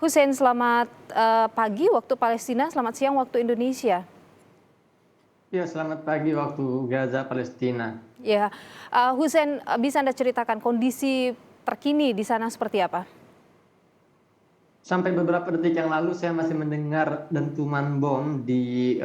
Hussein, selamat pagi waktu Palestina, selamat siang waktu Indonesia. Ya, selamat pagi waktu Gaza, Palestina. Ya, Hussein, bisa Anda ceritakan kondisi terkini di sana seperti apa? Sampai beberapa detik yang lalu saya masih mendengar dentuman bom di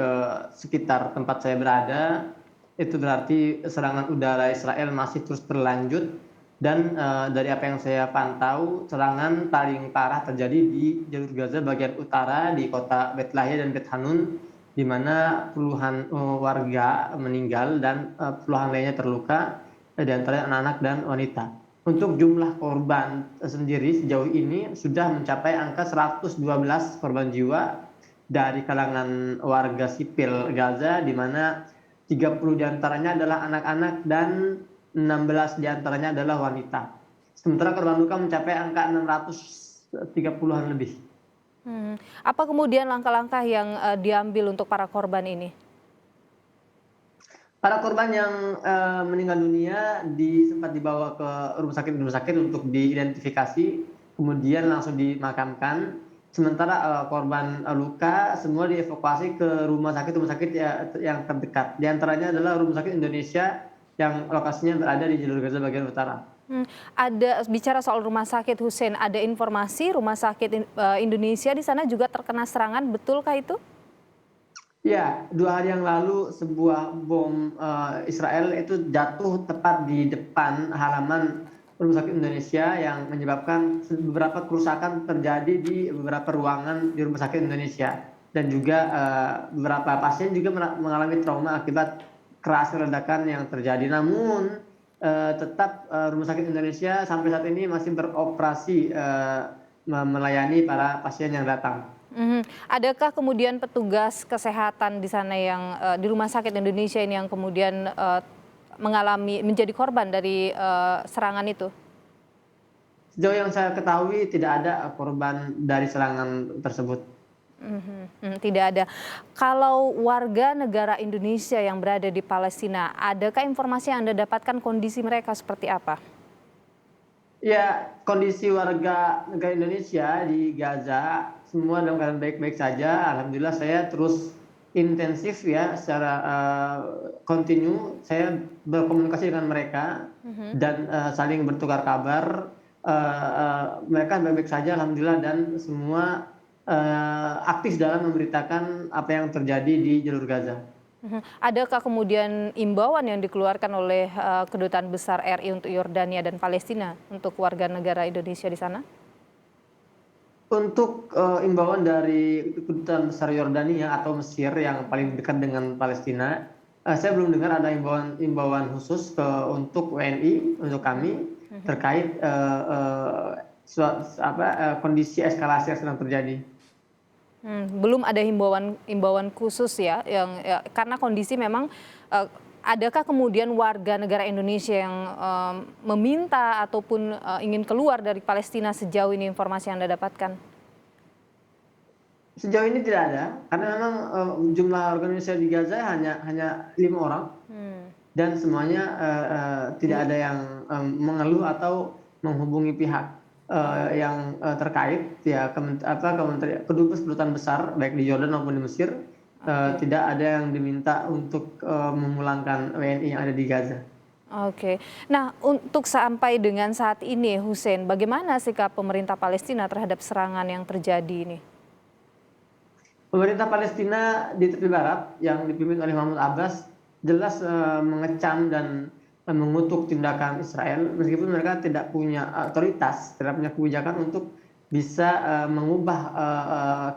sekitar tempat saya berada. Itu berarti serangan udara Israel masih terus berlanjut dan dari apa yang saya pantau, serangan paling parah terjadi di jalur Gaza bagian utara di kota Bet Lahia dan Bet Hanun, di mana puluhan warga meninggal dan puluhan lainnya terluka, di antaranya anak-anak dan wanita. Untuk jumlah korban sendiri sejauh ini sudah mencapai angka 112 korban jiwa dari kalangan warga sipil Gaza, di mana 30 diantaranya adalah anak-anak dan 16 diantaranya adalah wanita. Sementara korban luka mencapai angka 630-an lebih. Apa kemudian langkah-langkah yang diambil untuk para korban ini? Para korban yang meninggal dunia sempat dibawa ke rumah sakit untuk diidentifikasi, kemudian langsung dimakamkan. Sementara korban luka semua dievakuasi ke rumah sakit yang terdekat. Di antaranya adalah Rumah Sakit Indonesia yang lokasinya berada di jalur Gaza bagian utara. Ada bicara soal rumah sakit, Hussein, ada informasi rumah sakit Indonesia di sana juga terkena serangan, betulkah itu? Ya, 2 hari yang lalu sebuah bom Israel itu jatuh tepat di depan halaman Rumah Sakit Indonesia yang menyebabkan beberapa kerusakan terjadi di beberapa ruangan di Rumah Sakit Indonesia, dan juga beberapa pasien juga mengalami trauma akibat kerasnya ledakan yang terjadi. Namun tetap Rumah Sakit Indonesia sampai saat ini masih beroperasi melayani para pasien yang datang. Adakah kemudian petugas kesehatan di sana yang di Rumah Sakit Indonesia ini yang kemudian menjadi korban dari serangan itu? Sejauh yang saya ketahui tidak ada korban dari serangan tersebut. Tidak ada. Kalau warga negara Indonesia yang berada di Palestina, adakah informasi yang Anda dapatkan kondisi mereka seperti apa? Ya, kondisi warga negara Indonesia di Gaza semua dalam keadaan baik-baik saja. Alhamdulillah, saya terus intensif ya secara kontinu saya berkomunikasi dengan mereka dan saling bertukar kabar. Mereka baik-baik saja alhamdulillah, dan semua aktif dalam memberitakan apa yang terjadi di jalur Gaza. Adakah kemudian imbauan yang dikeluarkan oleh Kedutaan Besar RI untuk Yordania dan Palestina untuk warga negara Indonesia di sana? Untuk imbauan dari Kedutaan Besar Yordania atau Mesir yang paling dekat dengan Palestina, saya belum dengar ada imbauan khusus untuk WNI, untuk kami terkait kondisi eskalasi yang sedang terjadi. Belum ada himbauan khusus ya, karena kondisi memang, adakah kemudian warga negara Indonesia yang meminta ataupun ingin keluar dari Palestina sejauh ini informasi yang Anda dapatkan? Sejauh ini tidak ada, karena memang jumlah warga Indonesia di Gaza hanya 5 orang, dan semuanya tidak ada yang mengeluh atau menghubungi pihak yang terkait ya, kedubes kedutaan besar baik di Yordan maupun di Mesir. Tidak ada yang diminta untuk memulangkan WNI yang ada di Gaza. Oke. Nah, untuk sampai dengan saat ini, Hussein, bagaimana sikap pemerintah Palestina terhadap serangan yang terjadi ini? Pemerintah Palestina di tepi barat yang dipimpin oleh Mahmud Abbas jelas mengecam dan mengutuk tindakan Israel, meskipun mereka tidak punya otoritas, tidak punya kebijakan untuk bisa mengubah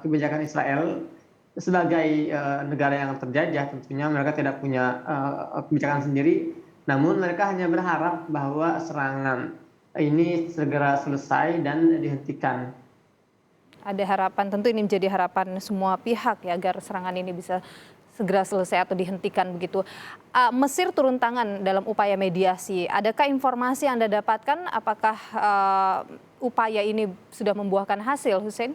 kebijakan Israel sebagai negara yang terjajah. Tentunya mereka tidak punya kebijakan sendiri, namun mereka hanya berharap bahwa serangan ini segera selesai dan dihentikan. Ada harapan, tentu ini menjadi harapan semua pihak ya, agar serangan ini bisa segera selesai atau dihentikan begitu. Mesir turun tangan dalam upaya mediasi. Adakah informasi yang Anda dapatkan apakah upaya ini sudah membuahkan hasil, Hussein?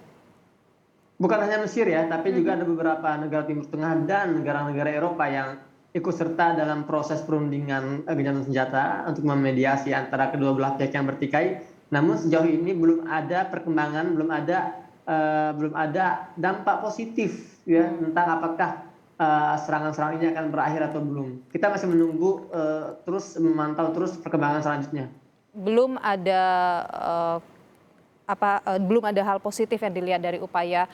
Bukan hanya Mesir ya, tapi juga ada beberapa negara Timur Tengah dan negara-negara Eropa yang ikut serta dalam proses perundingan gencatan senjata untuk memediasi antara kedua belah pihak yang bertikai. Namun sejauh ini belum ada perkembangan, belum ada belum ada dampak positif ya tentang apakah serangan-serangan ini akan berakhir atau belum. Kita masih menunggu terus memantau terus perkembangan selanjutnya. Belum ada belum ada hal positif yang dilihat dari upaya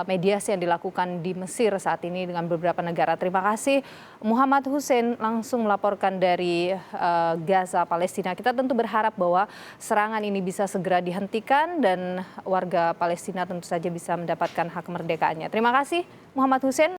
mediasi yang dilakukan di Mesir saat ini dengan beberapa negara. Terima kasih Muhammad Hussein langsung melaporkan dari Gaza, Palestina. Kita tentu berharap bahwa serangan ini bisa segera dihentikan dan warga Palestina tentu saja bisa mendapatkan hak kemerdekaannya. Terima kasih Muhammad Hussein.